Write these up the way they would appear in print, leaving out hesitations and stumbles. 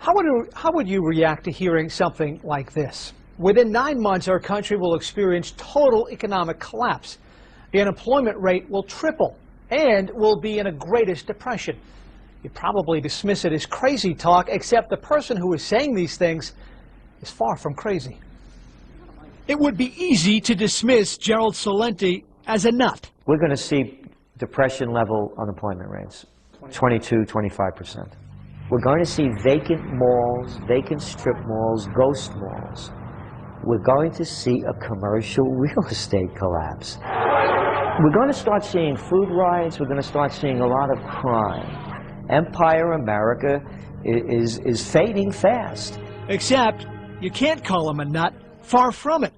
How would you react to hearing something like this? Within 9 months, our country will experience total economic collapse. The unemployment rate will triple and will be in a greatest depression. You'd probably dismiss it as crazy talk, except the person who is saying these things is far from crazy. It would be easy to dismiss Gerald Celente as a nut. We're going to see depression-level unemployment rates, 22, 25%. We're going to see vacant malls, vacant strip malls, ghost malls. We're going to see a commercial real estate collapse. We're going to start seeing food riots. We're going to start seeing a lot of crime. Empire America is fading fast. Except you can't call him a nut. Far from it.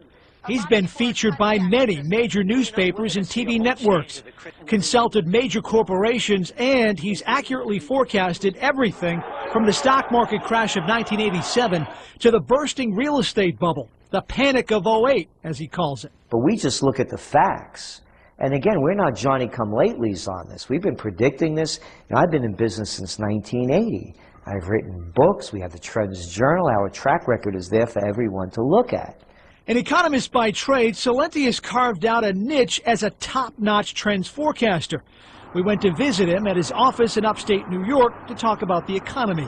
He's been featured by many major newspapers and TV networks, consulted major corporations, and he's accurately forecasted everything from the stock market crash of 1987 to the bursting real estate bubble, the panic of '08, as he calls it. But we just look at the facts. And again, we're not Johnny-come-latelys on this. We've been predicting this. You know, I've been in business since 1980. I've written books. We have the Trends Journal. Our track record is there for everyone to look at. An economist by trade, Celente has carved out a niche as a top-notch trends forecaster. We went to visit him at his office in upstate New York to talk about the economy.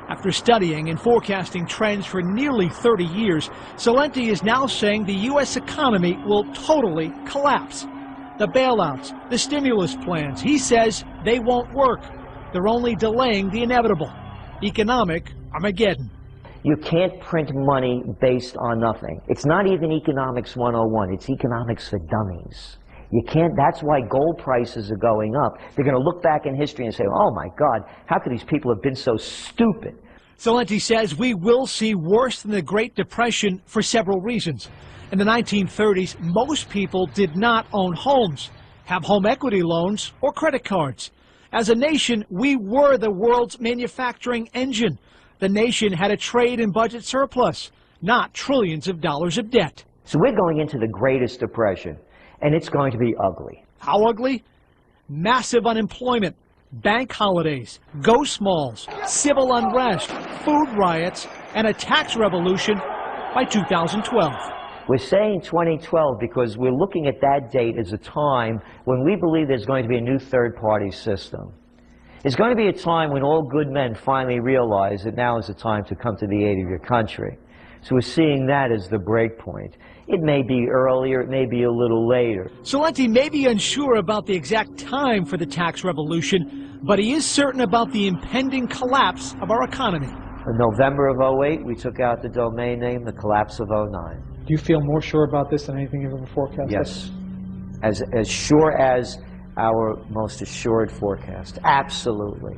After studying and forecasting trends for nearly 30 years, Celente is now saying the U.S. economy will totally collapse. The bailouts, the stimulus plans, he says they won't work. They're only delaying the inevitable. Economic Armageddon. You can't print money based on nothing. It's not even economics 101. It's economics for dummies. You can't, that's why gold prices are going up. They're going to look back in history and say, oh my God, how could these people have been so stupid? Celente says we will see worse than the Great Depression for several reasons. In the 1930s, most people did not own homes, have home equity loans, or credit cards. As a nation, we were the world's manufacturing engine. The nation had a trade and budget surplus, not trillions of dollars of debt. So we're going into the greatest depression, and it's going to be ugly. How ugly? Massive unemployment, bank holidays, ghost malls, civil unrest, food riots, and a tax revolution by 2012. We're saying 2012 because we're looking at that date as a time when we believe there's going to be a new third-party system. It's going to be a time when all good men finally realize that now is the time to come to the aid of your country. So we're seeing that as the break point. It may be earlier, it may be a little later. Celente may be unsure about the exact time for the tax revolution, but he is certain about the impending collapse of our economy. In November of '08, we took out the domain name, the collapse of '09. Do you feel more sure about this than anything you've ever forecasted? Yes. As sure as our most assured forecast. Absolutely.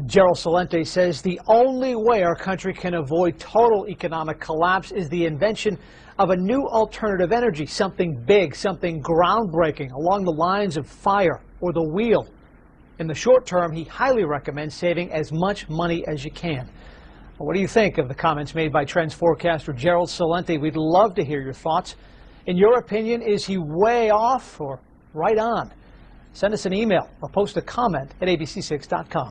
Gerald Celente says the only way our country can avoid total economic collapse is the invention of a new alternative energy, something big, something groundbreaking along the lines of fire or the wheel. In the short term, he highly recommends saving as much money as you can. Well, what do you think of the comments made by trends forecaster Gerald Celente? We'd love to hear your thoughts. In your opinion, is he way off or right on? Send us an email or post a comment at abc6.com.